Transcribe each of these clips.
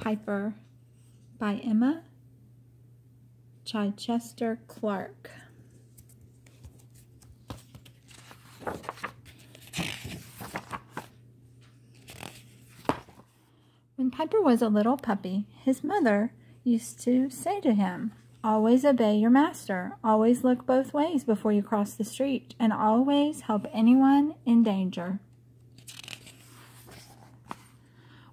Piper by Emma Chichester Clark. When Piper was a little puppy, his mother used to say to him, "Always obey your master, always look both ways before you cross the street, and always help anyone in danger."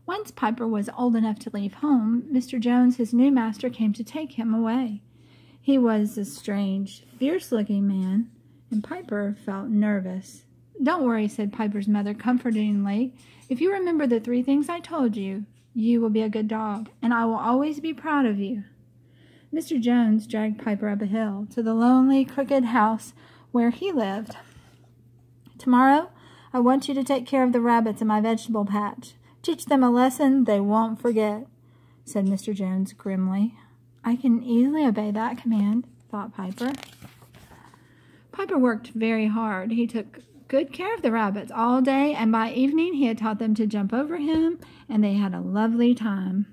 Once Piper was old enough to leave home, Mr. Jones, his new master, came to take him away. He was a strange, fierce-looking man, and Piper felt nervous. "Don't worry," said Piper's mother comfortingly. "If you remember the 3 things I told you, you will be a good dog, and I will always be proud of you." Mr. Jones dragged Piper up a hill to the lonely, crooked house where he lived. "Tomorrow, I want you to take care of the rabbits in my vegetable patch. Teach them a lesson they won't forget," said Mr. Jones grimly. "I can easily obey that command," thought Piper. Piper worked very hard. He took good care of the rabbits all day, and by evening he had taught them to jump over him, and they had a lovely time.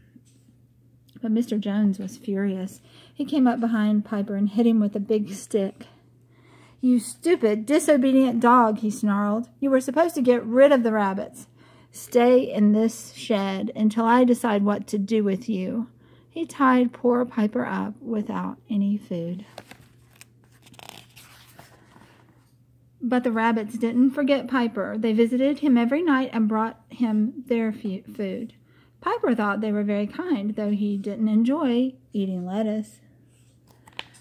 But Mr. Jones was furious. He came up behind Piper and hit him with a big stick. "You stupid, disobedient dog," he snarled. "You were supposed to get rid of the rabbits. Stay in this shed until I decide what to do with you." He tied poor Piper up without any food. But the rabbits didn't forget Piper. They visited him every night and brought him their food. Piper thought they were very kind, though he didn't enjoy eating lettuce.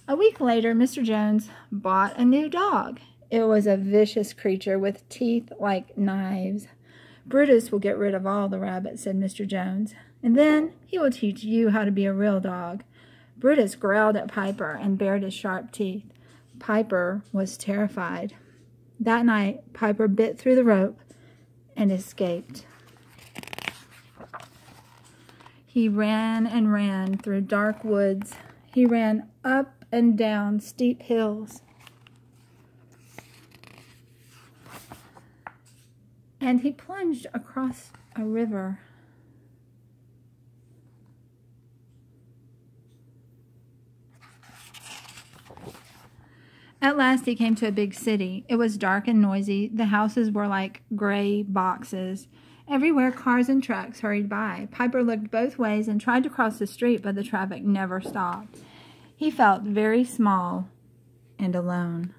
A week later, Mr. Jones bought a new dog. It was a vicious creature with teeth like knives. "Brutus will get rid of all the rabbits," said Mr. Jones, "and then he will teach you how to be a real dog." Brutus growled at Piper and bared his sharp teeth. Piper was terrified. That night, Piper bit through the rope and escaped. He ran and ran through dark woods. He ran up and down steep hills. And he plunged across a river. At last he came to a big city. It was dark and noisy. The houses were like gray boxes. Everywhere cars and trucks hurried by. Piper looked both ways and tried to cross the street, but the traffic never stopped. He felt very small and alone.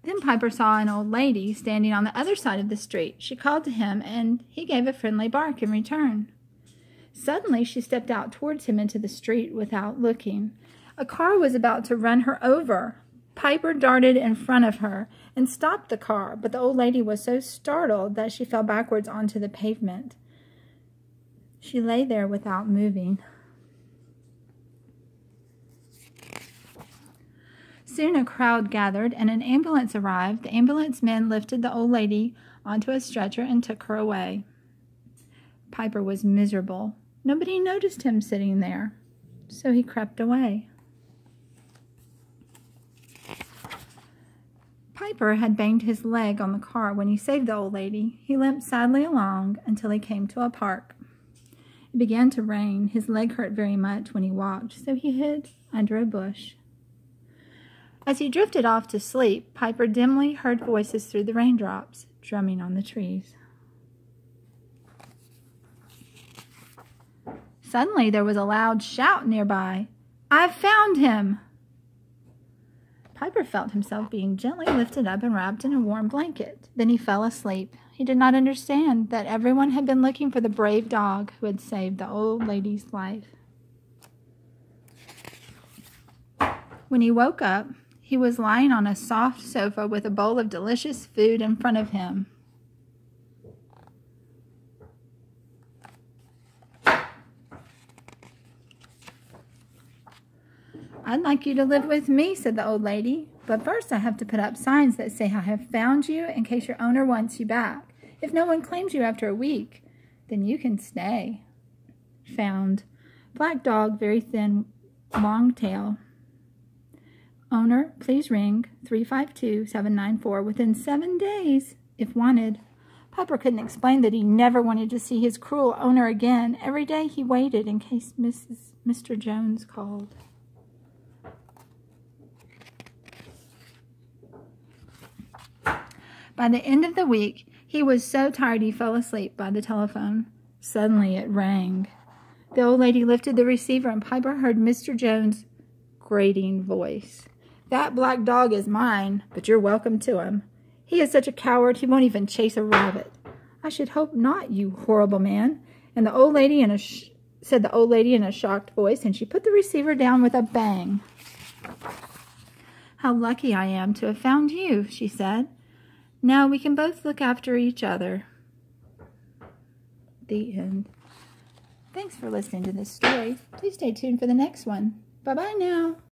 Then Piper saw an old lady standing on the other side of the street. She called to him, and he gave a friendly bark in return. Suddenly she stepped out towards him into the street without looking. A car was about to run her over. Piper darted in front of her and stopped the car, but the old lady was so startled that she fell backwards onto the pavement. She lay there without moving. Soon a crowd gathered and an ambulance arrived. The ambulance men lifted the old lady onto a stretcher and took her away. Piper was miserable. Nobody noticed him sitting there, so he crept away. Piper had banged his leg on the car when he saved the old lady. He limped sadly along until he came to a park. It began to rain. His leg hurt very much when he walked, so he hid under a bush. As he drifted off to sleep, Piper dimly heard voices through the raindrops, drumming on the trees. Suddenly there was a loud shout nearby. "I've found him!" Piper felt himself being gently lifted up and wrapped in a warm blanket. Then he fell asleep. He did not understand that everyone had been looking for the brave dog who had saved the old lady's life. When he woke up, he was lying on a soft sofa with a bowl of delicious food in front of him. "I'd like you to live with me," said the old lady. "But first I have to put up signs that say I have found you in case your owner wants you back. If no one claims you after a week, then you can stay." Found. Black dog, very thin, long tail. Owner, please ring 352-794 within 7 days if wanted. Piper couldn't explain that he never wanted to see his cruel owner again. Every day he waited in case Mr. Jones called. By the end of the week, he was so tired he fell asleep by the telephone. Suddenly it rang. The old lady lifted the receiver, and Piper heard Mr. Jones' grating voice. "That black dog is mine, but you're welcome to him. He is such a coward, he won't even chase a rabbit." "I should hope not, you horrible man," and the old lady said the old lady in a shocked voice, and she put the receiver down with a bang. "How lucky I am to have found you," she said. "Now we can both look after each other." The end. Thanks for listening to this story. Please stay tuned for the next one. Bye-bye now.